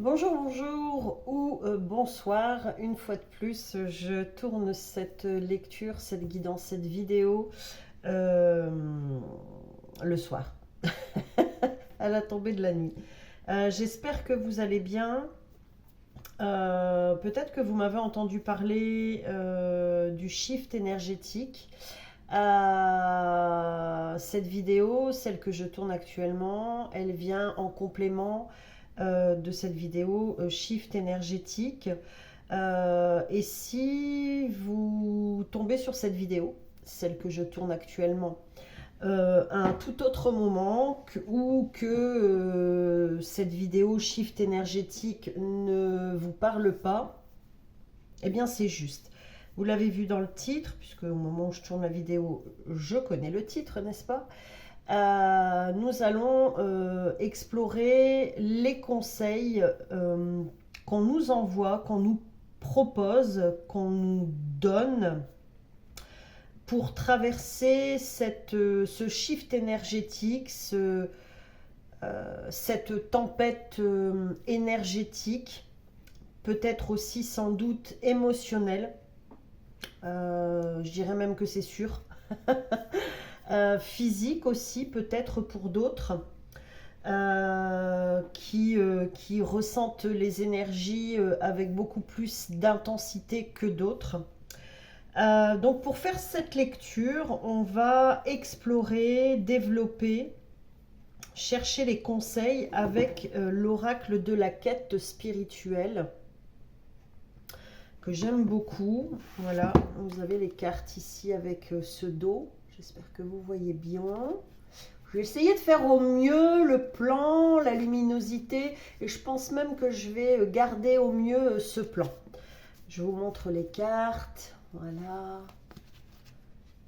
Bonjour, bonjour ou bonsoir. Une fois de plus, je tourne cette lecture, cette guidance, cette vidéo euh, le soir, à la tombée de la nuit. J'espère que vous allez bien. Peut-être que vous m'avez entendu parler du shift énergétique. Cette vidéo, celle que je tourne actuellement, elle vient en complément de cette vidéo Shift énergétique. Et si vous tombez sur cette vidéo, celle que je tourne actuellement, à un tout autre moment ou que cette vidéo Shift énergétique ne vous parle pas, eh bien c'est juste. Vous l'avez vu dans le titre, puisque au moment où je tourne la vidéo, je connais le titre, n'est-ce pas? Nous allons explorer les conseils qu'on nous envoie, qu'on nous propose, qu'on nous donne pour traverser ce shift énergétique, cette tempête énergétique, peut-être aussi sans doute émotionnelle. Je dirais même que c'est sûr. Physique aussi, peut-être pour d'autres. Qui ressentent les énergies avec beaucoup plus d'intensité que d'autres. Donc pour faire cette lecture, on va explorer, développer, chercher les conseils avec l'oracle de la quête spirituelle que j'aime beaucoup. Voilà, vous avez les cartes ici avec ce dos. J'espère que vous voyez bien. Je vais essayer de faire au mieux le plan, la luminosité, et je pense même que je vais garder au mieux ce plan. Je vous montre les cartes. Voilà.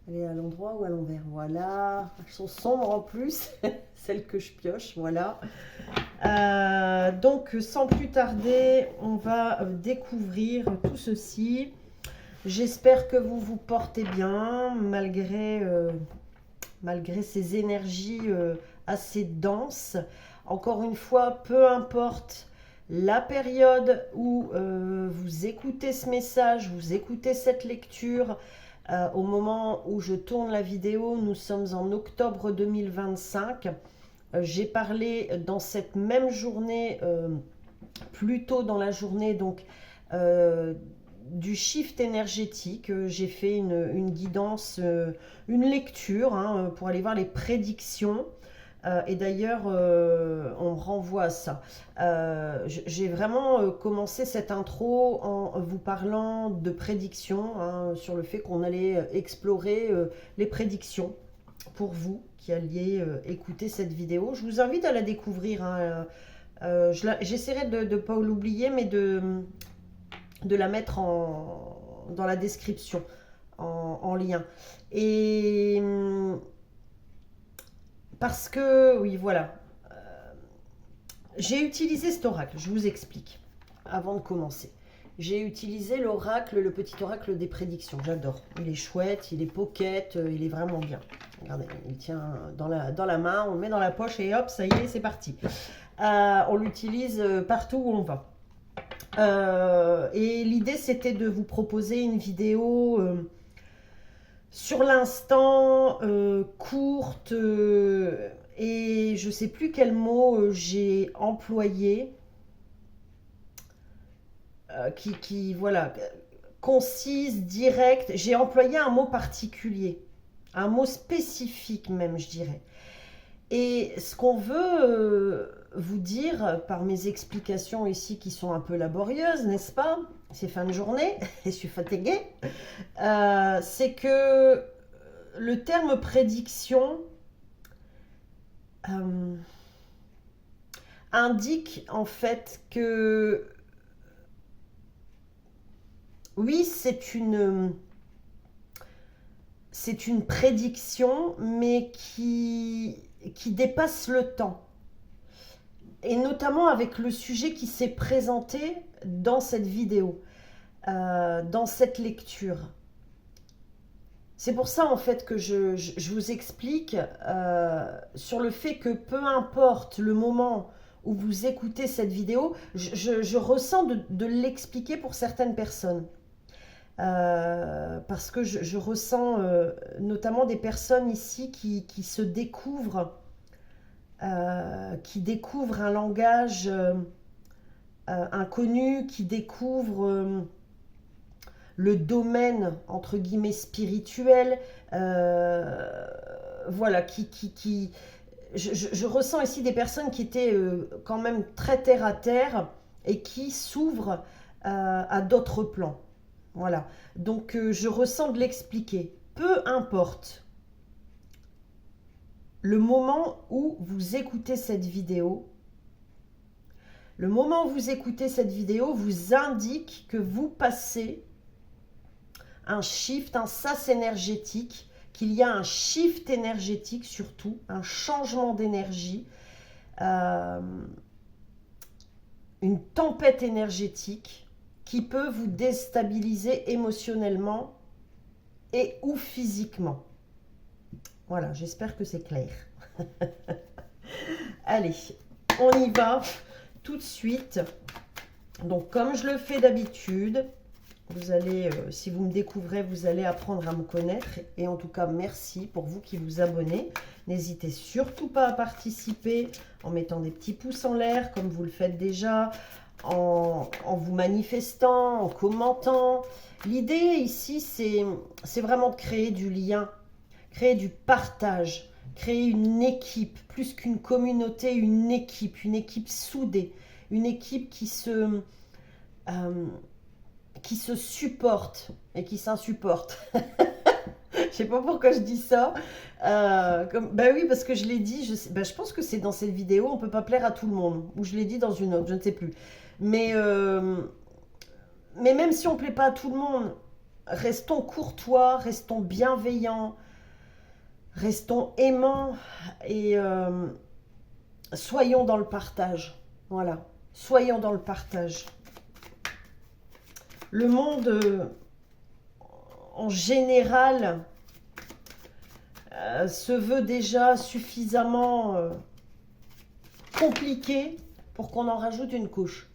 Elle est à l'endroit ou à l'envers. Voilà. Elles sont sombres en plus, celles que je pioche. Voilà. Donc, sans plus tarder, on va découvrir tout ceci. J'espère que vous vous portez bien, malgré ces énergies assez denses. Encore une fois, peu importe la période où vous écoutez ce message, vous écoutez cette lecture, au moment où je tourne la vidéo, nous sommes en octobre 2025. J'ai parlé dans cette même journée, plus tôt dans la journée, donc du shift énergétique. J'ai fait une guidance, une lecture pour aller voir les prédictions. Et d'ailleurs, on renvoie à ça. J'ai vraiment commencé cette intro en vous parlant de prédictions, sur le fait qu'on allait explorer les prédictions pour vous qui alliez écouter cette vidéo. Je vous invite à la découvrir. J'essaierai de ne pas l'oublier, mais de la mettre dans la description, en lien. Et parce que, oui, voilà, j'ai utilisé cet oracle, je vous explique, avant de commencer. J'ai utilisé l'oracle, le petit oracle des prédictions, j'adore. Il est chouette, il est pocket, il est vraiment bien. Regardez, il tient dans la main, on le met dans la poche et hop, ça y est, c'est parti. On l'utilise partout où on va. Et l'idée, c'était de vous proposer une vidéo sur l'instant, courte, et je ne sais plus quel mot j'ai employé, voilà, concise, directe. J'ai employé un mot particulier, un mot spécifique même, je dirais. Et ce qu'on veut vous dire par mes explications ici qui sont un peu laborieuses, n'est-ce pas? C'est fin de journée et je suis fatiguée. C'est que le terme prédiction indique en fait que oui, c'est une prédiction, mais qui dépasse le temps. Et notamment avec le sujet qui s'est présenté dans cette vidéo, dans cette lecture. C'est pour ça en fait que je vous explique sur le fait que peu importe le moment où vous écoutez cette vidéo, je ressens de l'expliquer pour certaines personnes. Parce que je ressens notamment des personnes ici qui se découvrent, qui découvrent un langage inconnu, qui découvrent le domaine entre guillemets spirituel, voilà, je ressens ici des personnes qui étaient quand même très terre à terre et qui s'ouvrent à d'autres plans. Voilà, donc je ressens de l'expliquer. Peu importe le moment où vous écoutez cette vidéo, le moment où vous écoutez cette vidéo vous indique que vous passez un shift, un sas énergétique, qu'il y a un shift énergétique surtout, un changement d'énergie, une tempête énergétique qui peut vous déstabiliser émotionnellement et ou physiquement. Voilà, j'espère que c'est clair. Allez, on y va tout de suite. Donc, comme je le fais d'habitude, vous allez, si vous me découvrez, vous allez apprendre à me connaître. Et en tout cas, merci pour vous qui vous abonnez. N'hésitez surtout pas à participer en mettant des petits pouces en l'air, comme vous le faites déjà, en vous manifestant, en commentant. L'idée ici, c'est vraiment de créer du lien, créer du partage, créer une équipe, plus qu'une communauté, une équipe soudée, une équipe qui se supporte et qui s'insupporte. Je sais pas pourquoi je dis ça. Bah oui, parce que je l'ai dit, je pense que c'est dans cette vidéo, on peut pas plaire à tout le monde. Ou je l'ai dit dans une autre, je ne sais plus. Mais même si on ne plaît pas à tout le monde, restons courtois, restons bienveillants, restons aimants et soyons dans le partage. Voilà, soyons dans le partage. Le monde, en général, se veut déjà suffisamment compliqué pour qu'on en rajoute une couche.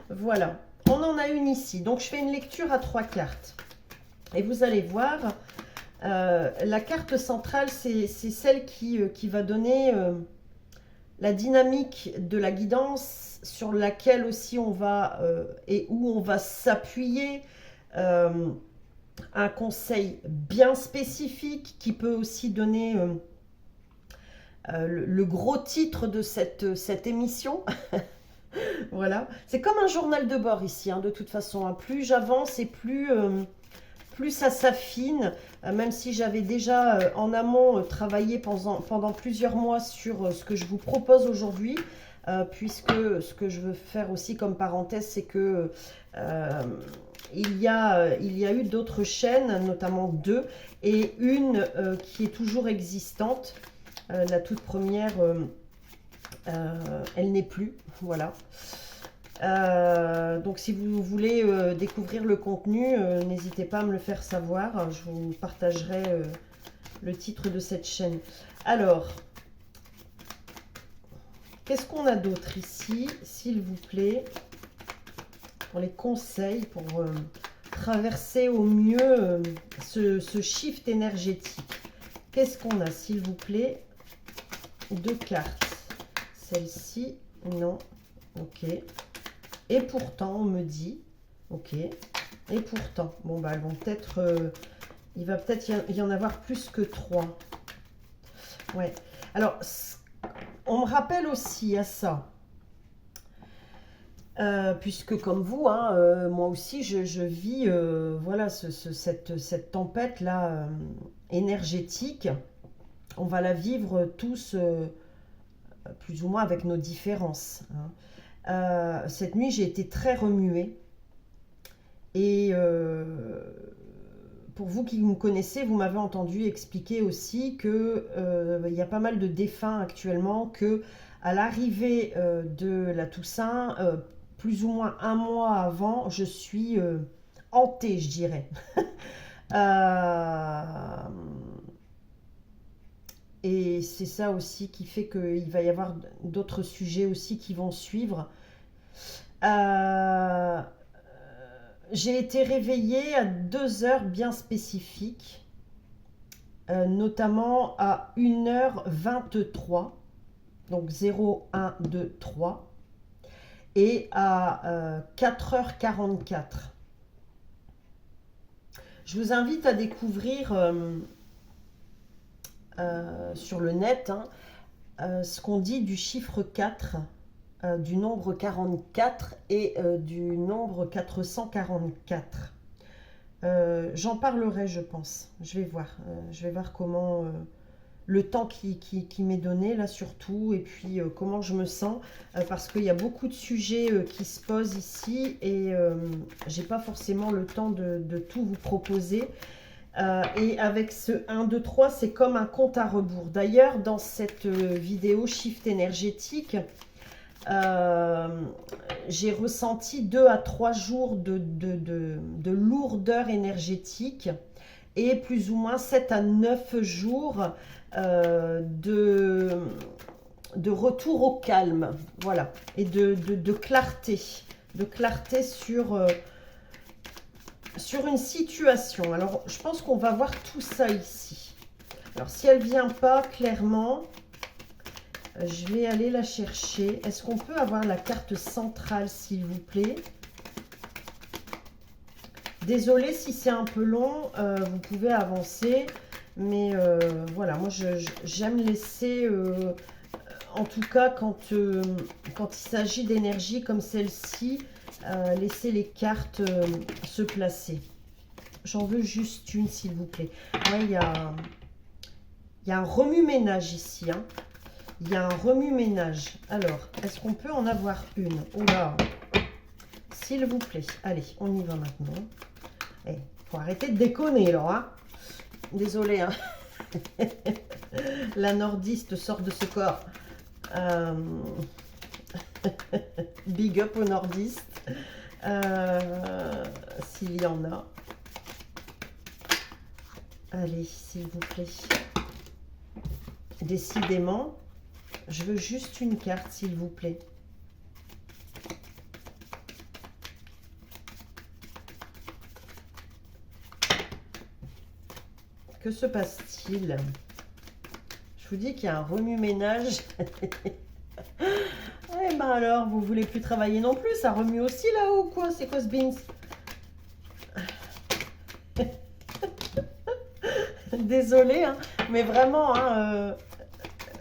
Voilà, on en a une ici. Donc, je fais une lecture à 3 cartes. Et vous allez voir, la carte centrale, c'est celle qui va donner la dynamique de la guidance sur laquelle aussi on va et où on va s'appuyer. Un conseil bien spécifique qui peut aussi donner le gros titre de cette émission. Voilà, c'est comme un journal de bord ici, hein, de toute façon. Hein. Plus j'avance et plus ça s'affine, même si j'avais déjà en amont travaillé pendant plusieurs mois sur ce que je vous propose aujourd'hui, puisque ce que je veux faire aussi comme parenthèse, c'est que il y a eu d'autres chaînes, notamment 2, et une qui est toujours existante. La toute première, elle n'est plus, voilà. Donc si vous voulez découvrir le contenu, n'hésitez pas à me le faire savoir. Je vous partagerai le titre de cette chaîne. Alors, qu'est-ce qu'on a d'autre ici, s'il vous plaît, pour les conseils, pour traverser au mieux ce shift énergétique. Qu'est-ce qu'on a, s'il vous plaît? 2 cartes. Celle-ci, non. Ok. Et pourtant, on me dit, ok, et pourtant, bon, bah, elles vont peut-être, il va peut-être y en avoir plus que 3. Ouais, alors, on me rappelle aussi à ça, puisque comme vous, hein, moi aussi, je vis, voilà, cette tempête-là énergétique, on va la vivre tous, plus ou moins avec nos différences, hein. Cette nuit, j'ai été très remuée. Et pour vous qui me connaissez, vous m'avez entendu expliquer aussi que il y a pas mal de défunts actuellement, que à l'arrivée de la Toussaint, plus ou moins un mois avant, je suis hantée, je dirais. Et c'est ça aussi qui fait qu'il va y avoir d'autres sujets aussi qui vont suivre. Euh, j'ai été réveillée à 2 heures bien spécifiques, notamment à 1h23, donc 0, 1, 2, 3, et à 4h44. Je vous invite à découvrir sur le net ce qu'on dit du chiffre 4, du nombre 44 et du nombre 444. J'en parlerai, je pense. Je vais voir comment le temps qui m'est donné là surtout, et puis comment je me sens, parce qu'il y a beaucoup de sujets qui se posent ici, et j'ai pas forcément le temps de tout vous proposer. Et avec ce 1, 2, 3, c'est comme un compte à rebours. D'ailleurs, dans cette vidéo Shift énergétique, j'ai ressenti 2 à 3 jours de lourdeur énergétique, et plus ou moins 7 à 9 jours de retour au calme, voilà, et de clarté sur une situation. Alors, je pense qu'on va voir tout ça ici. Alors, si elle ne vient pas clairement, je vais aller la chercher. Est-ce qu'on peut avoir la carte centrale, s'il vous plaît? Désolée si c'est un peu long, vous pouvez avancer. Mais voilà, moi, j'aime laisser... en tout cas, quand il s'agit d'énergie comme celle-ci, laisser les cartes se placer. J'en veux juste une, s'il vous plaît. Ouais, il y a un remue-ménage ici. Il y a un remue-ménage. Alors, est-ce qu'on peut en avoir une? Oula, s'il vous plaît. Allez, on y va maintenant. Il faut arrêter de déconner, là. Désolée. La nordiste sort de ce corps. Big up aux nordistes, s'il y en a. Allez, s'il vous plaît. Décidément, je veux juste une carte, s'il vous plaît. Que se passe-t-il? Je vous dis qu'il y a un remue-ménage. Eh ben alors, vous voulez plus travailler non plus? Ça remue aussi là-haut, quoi? C'est quoi ce beans? Désolée, mais vraiment,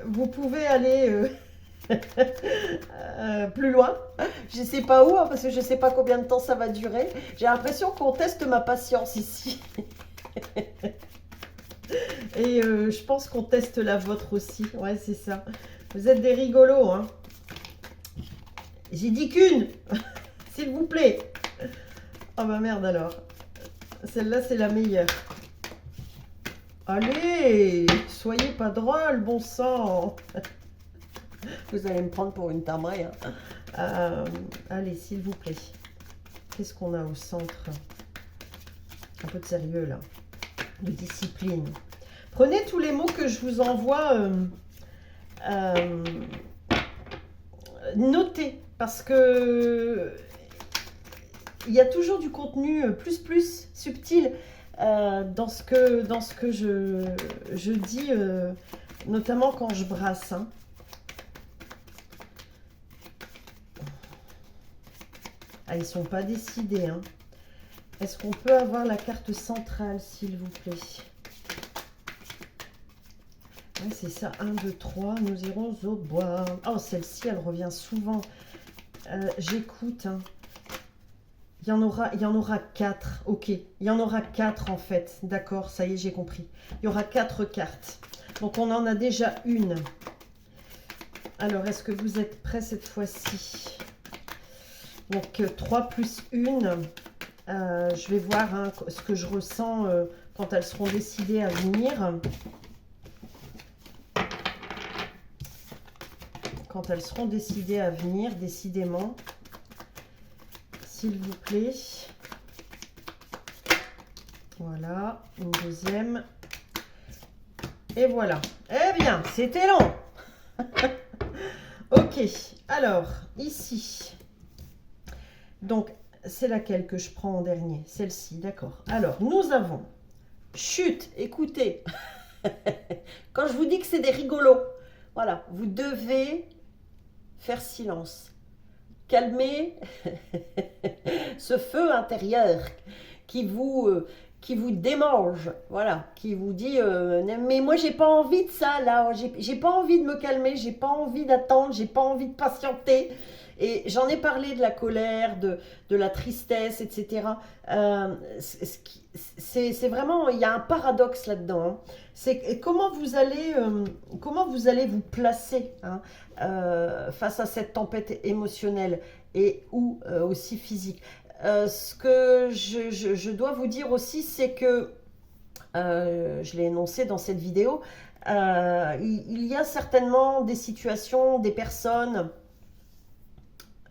vous pouvez aller plus loin. Je sais pas où, parce que je sais pas combien de temps ça va durer. J'ai l'impression qu'on teste ma patience ici. Et je pense qu'on teste la vôtre aussi. Ouais, c'est ça. Vous êtes des rigolos, J'ai dit qu'une, s'il vous plaît. Oh bah merde alors. Celle-là, c'est la meilleure. Allez, soyez pas drôle, bon sang. Vous allez me prendre pour une tarée. Allez, s'il vous plaît. Qu'est-ce qu'on a au centre? Un peu de sérieux, là. De discipline. Prenez tous les mots que je vous envoie. Notez. Parce que il y a toujours du contenu plus subtil dans ce que je dis, notamment quand je brasse. Ah, ils ne sont pas décidés. Est-ce qu'on peut avoir la carte centrale, s'il vous plaît? Ouais, c'est ça, 1, 2, 3, nous irons au bois. Oh, celle-ci, elle revient souvent. J'écoute. Il y en aura 4. Ok, il y en aura 4 en fait. D'accord, ça y est, j'ai compris. Il y aura 4 cartes. Donc, on en a déjà une. Alors, est-ce que vous êtes prêts cette fois-ci? Donc, 3 plus 1. Je vais voir ce que je ressens quand elles seront décidées à venir. Quand elles seront décidées à venir, décidément. S'il vous plaît. Voilà, une deuxième. Et voilà. Eh bien, c'était long. Ok, alors, ici. Donc, c'est laquelle que je prends en dernier? Celle-ci, d'accord. Alors, nous avons... Chut, écoutez. Quand je vous dis que c'est des rigolos, voilà, vous devez faire silence. Calmer ce feu intérieur qui vous, euh, qui vous démange, voilà, qui vous dit mais moi j'ai pas envie de ça là, j'ai pas envie de me calmer, j'ai pas envie d'attendre, j'ai pas envie de patienter. Et j'en ai parlé de la colère, de la tristesse, etc. C'est vraiment, il y a un paradoxe là-dedans. Hein. C'est comment vous allez vous placer hein, face à cette tempête émotionnelle et ou aussi physique. Ce que je dois vous dire aussi, c'est que, je l'ai énoncé dans cette vidéo, il y a certainement des situations, des personnes,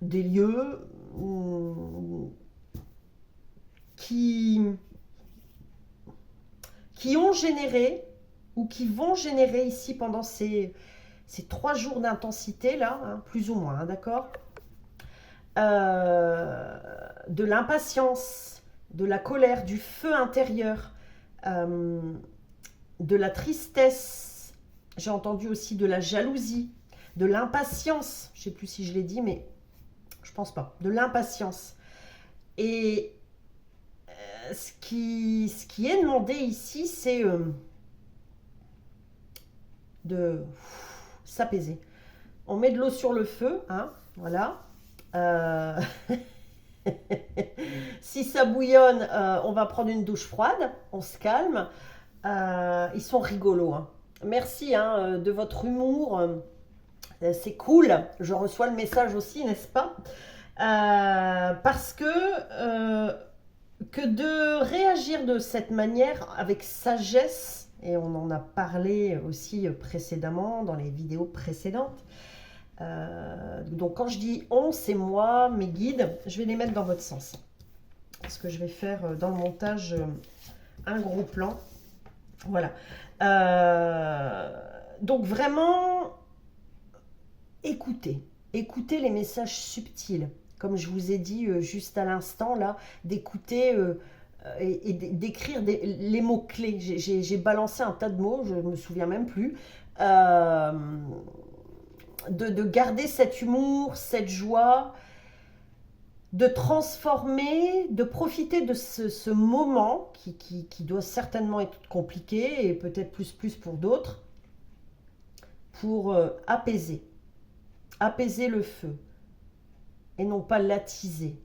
des lieux qui, qui ont généré ou qui vont générer ici pendant ces 3 jours d'intensité là, hein, plus ou moins, hein, d'accord, de l'impatience, de la colère, du feu intérieur, de la tristesse, j'ai entendu aussi de la jalousie, de l'impatience, je ne sais plus si je l'ai dit, mais je pense pas, de l'impatience. Et ce qui est demandé ici, c'est de s'apaiser. On met de l'eau sur le feu, hein, voilà. Si ça bouillonne, on va prendre une douche froide, on se calme. Ils sont rigolos. Hein. Merci hein, de votre humour. C'est cool. Je reçois le message aussi, n'est-ce pas parce que de réagir de cette manière avec sagesse, et on en a parlé aussi précédemment dans les vidéos précédentes. Donc quand je dis on, c'est moi, mes guides, je vais les mettre dans votre sens. Parce que je vais faire dans le montage un gros plan. Voilà. Donc vraiment, écoutez. Écoutez les messages subtils. Comme je vous ai dit juste à l'instant, là, d'écouter et d'écrire les mots-clés. J'ai balancé un tas de mots, je ne me souviens même plus. De garder cet humour, cette joie, de transformer, de profiter de ce moment qui doit certainement être compliqué et peut-être plus pour d'autres, pour apaiser le feu et non pas l'attiser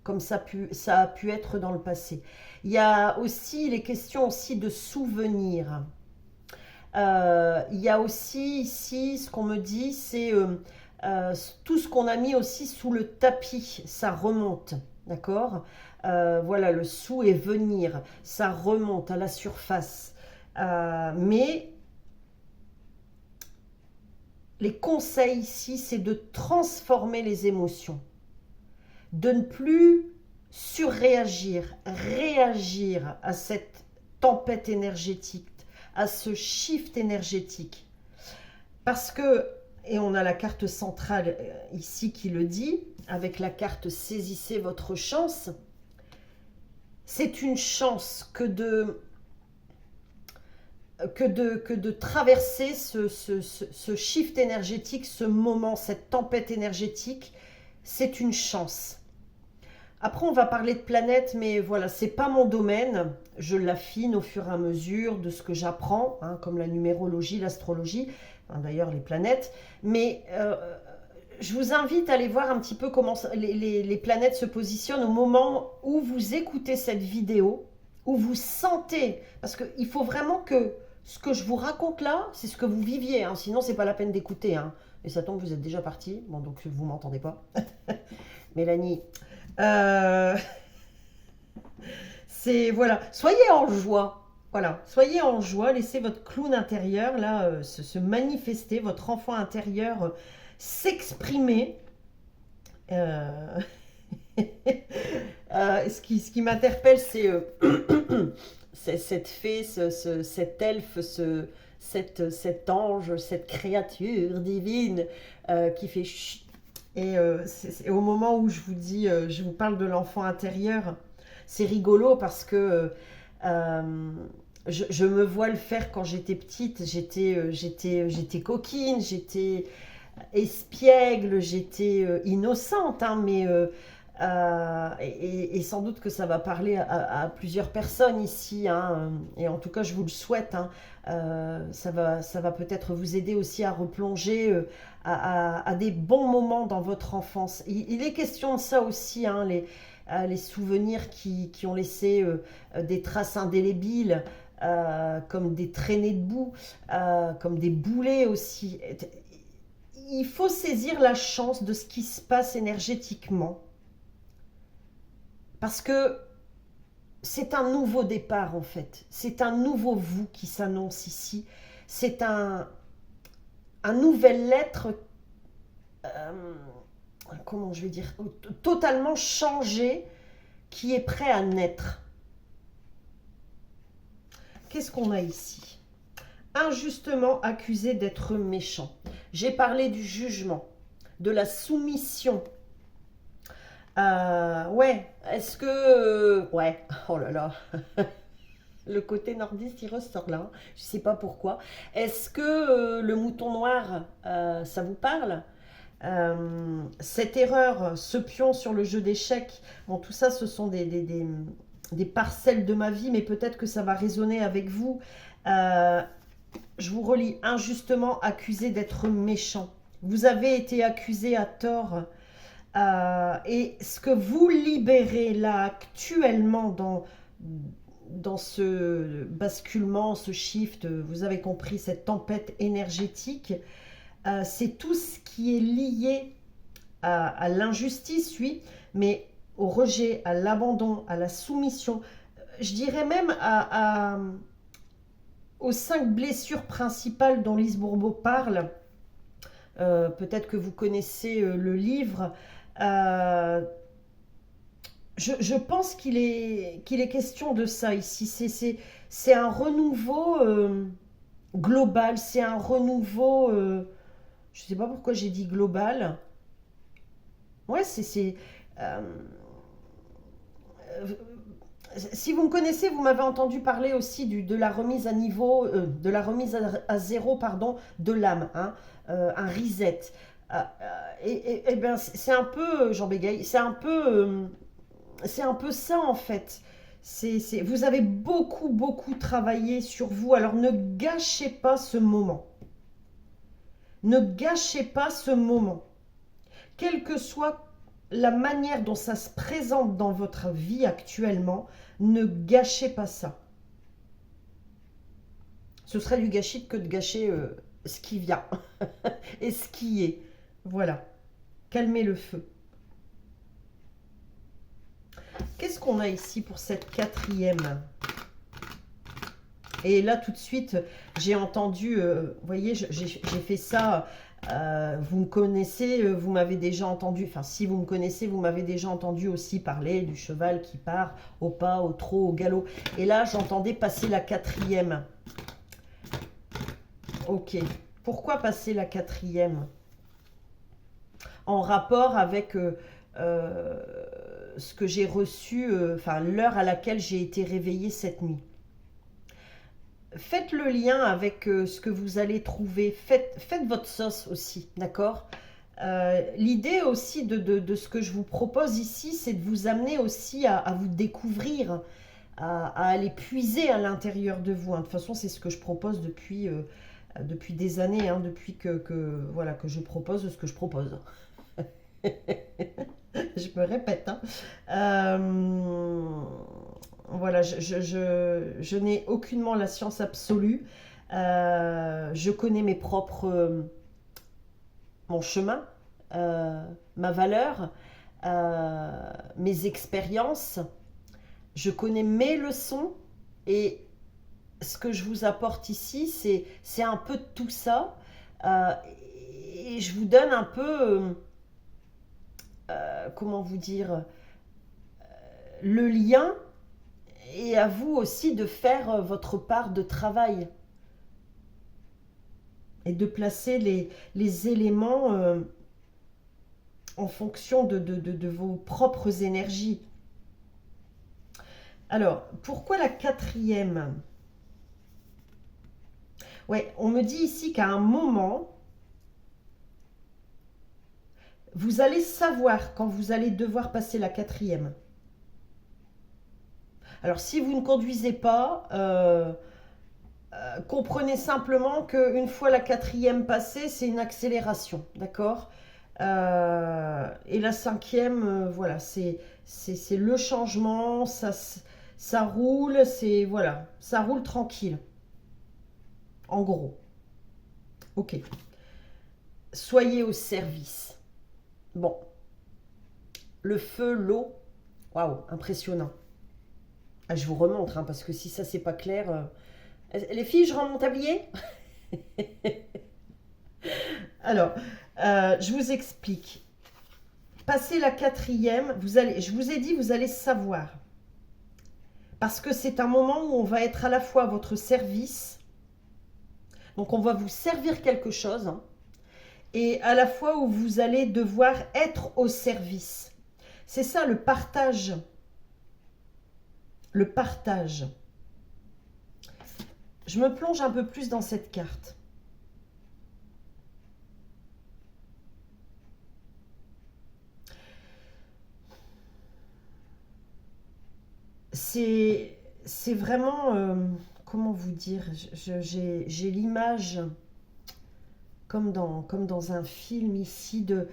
comme ça a pu être dans le passé. Il y a aussi les questions aussi de souvenirs. Il y a aussi ici, ce qu'on me dit, c'est tout ce qu'on a mis aussi sous le tapis, ça remonte, d'accord voilà, le sous et venir, ça remonte à la surface. Mais les conseils ici, c'est de transformer les émotions, de ne plus surréagir, réagir à cette tempête énergétique, à ce shift énergétique. Parce que, et on a la carte centrale ici qui le dit, avec la carte saisissez votre chance, c'est une chance que de traverser ce shift énergétique, ce moment, cette tempête énergétique, c'est une chance. Après, on va parler de planètes, mais voilà, c'est pas mon domaine. Je l'affine au fur et à mesure de ce que j'apprends, hein, comme la numérologie, l'astrologie, enfin, d'ailleurs les planètes. Mais je vous invite à aller voir un petit peu comment les planètes se positionnent au moment où vous écoutez cette vidéo, où vous sentez, parce qu'il faut vraiment que ce que je vous raconte là, c'est ce que vous viviez, hein, sinon c'est pas la peine d'écouter. Hein. Et ça tombe, vous êtes déjà parti, bon donc vous m'entendez pas. Mélanie, c'est voilà, soyez en joie. Voilà, soyez en joie, laissez votre clown intérieur là se manifester, votre enfant intérieur s'exprimer. Ce qui m'interpelle, c'est cette fée, cet elfe, cet ange, cette créature divine qui fait chut. Et c'est au moment où je vous dis, je vous parle de l'enfant intérieur, c'est rigolo parce que je me vois le faire quand j'étais petite. J'étais coquine, j'étais espiègle, j'étais innocente, hein, mais et sans doute que ça va parler à plusieurs personnes ici, hein, et en tout cas je vous le souhaite, hein. Ça va peut-être vous aider aussi à replonger à des bons moments dans votre enfance. Il est question de ça aussi, hein, les souvenirs qui ont laissé des traces indélébiles, comme des traînées de boue, comme des boulets aussi. Il faut saisir la chance de ce qui se passe énergétiquement, parce que c'est un nouveau départ en fait. C'est un nouveau vous qui s'annonce ici. C'est un nouvel être, euh, comment je vais dire, totalement changé, qui est prêt à naître. Qu'est-ce qu'on a ici? Injustement accusé d'être méchant. J'ai parlé du jugement, de la soumission. Ouais, est-ce que... ouais, oh là là, le côté nordiste, il ressort là, hein. Je ne sais pas pourquoi. Est-ce que le mouton noir, ça vous parle? Cette erreur, ce pion sur le jeu d'échecs, bon, tout ça, ce sont des parcelles de ma vie, mais peut-être que ça va résonner avec vous. Je vous relis, injustement accusé d'être méchant. Vous avez été accusé à tort. Et ce que vous libérez là actuellement dans ce basculement, ce shift, vous avez compris, cette tempête énergétique, c'est tout ce qui est lié à l'injustice, oui, mais au rejet, à l'abandon, à la soumission. Je dirais même aux 5 blessures principales dont Lise Bourbeau parle. Peut-être que vous connaissez le livre. Euh, je pense qu'il est question de ça ici. C'est un renouveau global, c'est un renouveau... je ne sais pas pourquoi j'ai dit global. Ouais, euh, si vous me connaissez, vous m'avez entendu parler aussi de la remise à niveau, de la remise à zéro, pardon, de l'âme, hein, un reset. Et ben c'est un peu, Jean Bégaye, c'est un peu ça en fait. Vous avez beaucoup travaillé sur vous, alors ne gâchez pas ce moment. Ne gâchez pas ce moment. Quelle que soit la manière dont ça se présente dans votre vie actuellement, ne gâchez pas ça. Ce serait du gâchis que de gâcher ce qui vient et ce qui est. Voilà. Calmez le feu. Qu'est-ce qu'on a ici pour cette quatrième? Et là, tout de suite, j'ai entendu, vous voyez, j'ai fait ça, vous me connaissez, vous m'avez déjà entendu, enfin, si vous me connaissez, vous m'avez déjà entendu aussi parler du cheval qui part au pas, au trot, au galop. Et là, j'entendais passer la quatrième. Ok. Pourquoi passer la quatrième? En rapport avec ce que j'ai reçu, enfin, l'heure à laquelle j'ai été réveillée cette nuit. Faites le lien avec ce que vous allez trouver. Faites votre sauce aussi, d'accord? L'idée aussi de ce que je vous propose ici, c'est de vous amener aussi à vous découvrir, à aller puiser à l'intérieur de vous, hein. De toute façon, c'est ce que je propose depuis des années, hein, depuis voilà, que je propose ce que je propose. Je me répète, hein. Voilà, je n'ai aucunement la science absolue. Je connais mon chemin, ma valeur, mes expériences. Je connais mes leçons et ce que je vous apporte ici, c'est un peu de tout ça. Euh, et je vous donne un peu, comment vous dire, le lien, et à vous aussi de faire votre part de travail. et de placer les éléments en fonction de vos propres énergies. Alors, pourquoi la quatrième? Ouais, on me dit ici qu'à un moment, vous allez savoir quand vous allez devoir passer la quatrième. Alors, si vous ne conduisez pas, comprenez simplement qu'une fois la quatrième passée, c'est une accélération, d'accord? Et la cinquième, voilà, c'est le changement, ça roule, c'est voilà, ça roule tranquille, en gros. Ok. Soyez au service. Bon, le feu, l'eau, waouh, impressionnant. Ah, je vous remontre, hein, parce que si ça c'est pas clair. Les filles, je rends mon tablier. Alors, je vous explique. Passez la quatrième, je vous ai dit, vous allez savoir. Parce que c'est un moment où on va être à la fois à votre service, donc on va vous servir quelque chose, hein, et à la fois où vous allez devoir être au service. C'est ça le partage. Le partage. Je me plonge un peu plus dans cette carte. C'est vraiment, comment vous dire, j'ai l'image comme dans un film ici de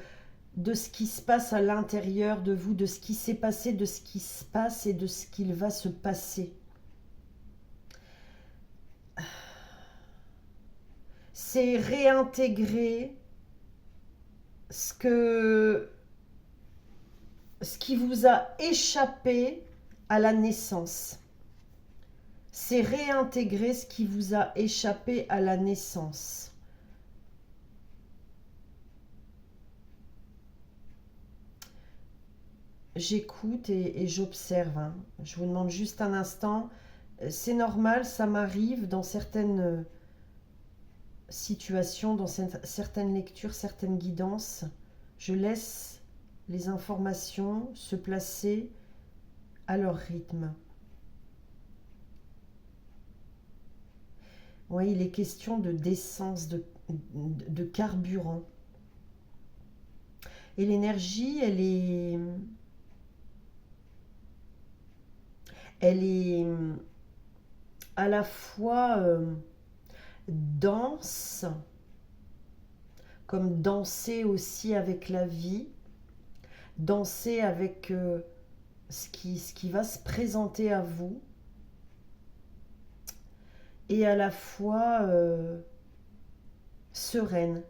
ce qui se passe à l'intérieur de vous, de ce qui s'est passé, de ce qui se passe et de ce qu'il va se passer. C'est réintégrer ce qui vous a échappé à la naissance. C'est réintégrer ce qui vous a échappé à la naissance. J'écoute et j'observe, hein. Je vous demande juste un instant. C'est normal, ça m'arrive dans certaines situations, dans certaines lectures, certaines guidances. Je laisse les informations se placer à leur rythme. Oui, il est question d'essence, de carburant. Et l'énergie, elle est à la fois dense, comme danser aussi avec la vie, danser avec ce qui va se présenter à vous, et à la fois sereine.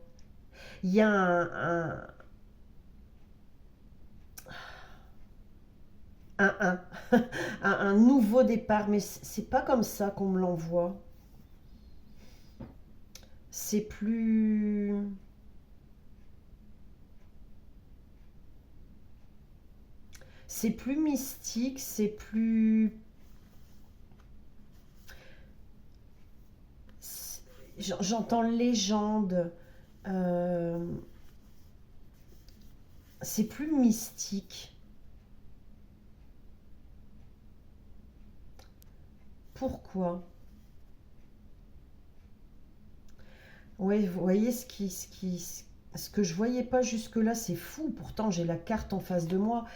Il y a un, un nouveau départ, mais c'est pas comme ça qu'on me l'envoie. C'est plus... C'est plus mystique, c'est plus... J'entends légende. C'est plus mystique. Pourquoi? Oui, vous voyez ce que je voyais pas jusque-là, c'est fou. Pourtant, j'ai la carte en face de moi.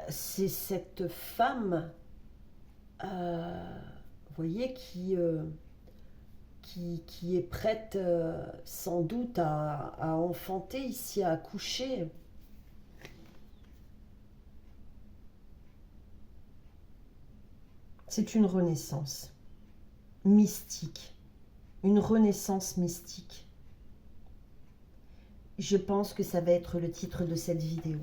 C'est cette femme, vous voyez, qui est prête sans doute à enfanter ici, à accoucher. C'est une renaissance mystique, une renaissance mystique. Je pense que ça va être le titre de cette vidéo.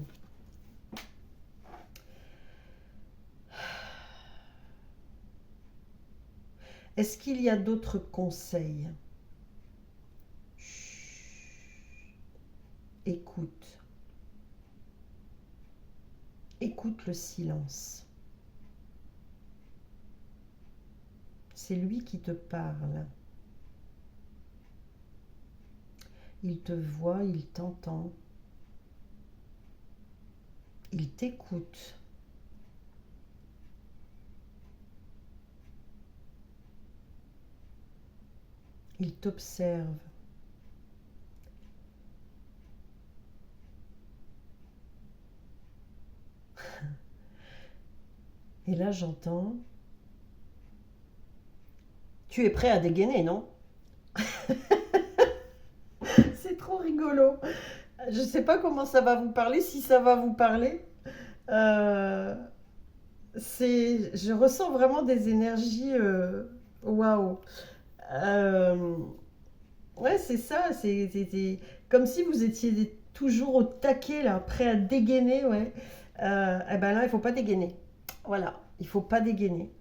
Est-ce qu'il y a d'autres conseils? Écoute. Écoute le silence. C'est lui qui te parle. Il te voit, il t'entend. Il t'écoute. Il t'observe. Et là, j'entends. Tu es prêt à dégainer, non? C'est trop rigolo. Je ne sais pas comment ça va vous parler, si ça va vous parler. Euh, je ressens vraiment des énergies. Waouh! Euh, ouais, c'est ça. C'est comme si vous étiez toujours au taquet, là, prêt à dégainer. Ouais. Eh ben là, il faut pas dégainer. Voilà, il faut pas dégainer.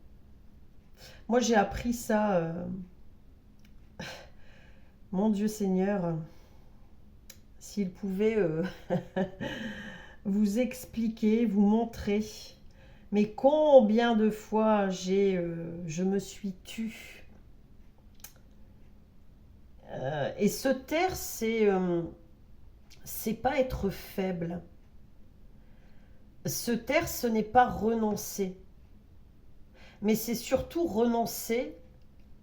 Moi, j'ai appris ça. Mon Dieu Seigneur, s'il pouvait vous expliquer, vous montrer, mais combien de fois je me suis tue. Et se taire, c'est pas être faible. Se taire, ce n'est pas renoncer, mais c'est surtout renoncer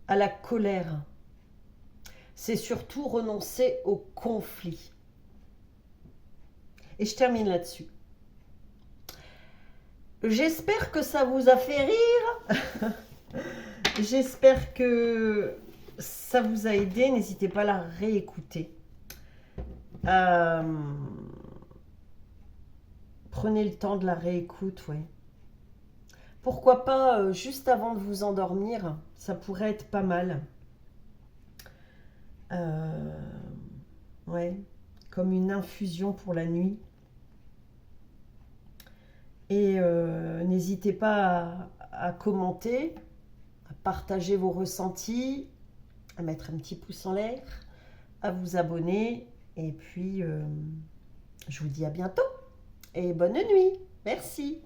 à la colère. C'est surtout renoncer au conflit. Et je termine là-dessus. J'espère que ça vous a fait rire. J'espère que ça vous a aidé. N'hésitez pas à la réécouter. Prenez le temps de la réécoute, ouais. Pourquoi pas juste avant de vous endormir, ça pourrait être pas mal. Ouais, comme une infusion pour la nuit. Et n'hésitez pas à commenter, à partager vos ressentis, à mettre un petit pouce en l'air, à vous abonner. Et puis, je vous dis à bientôt et bonne nuit. Merci.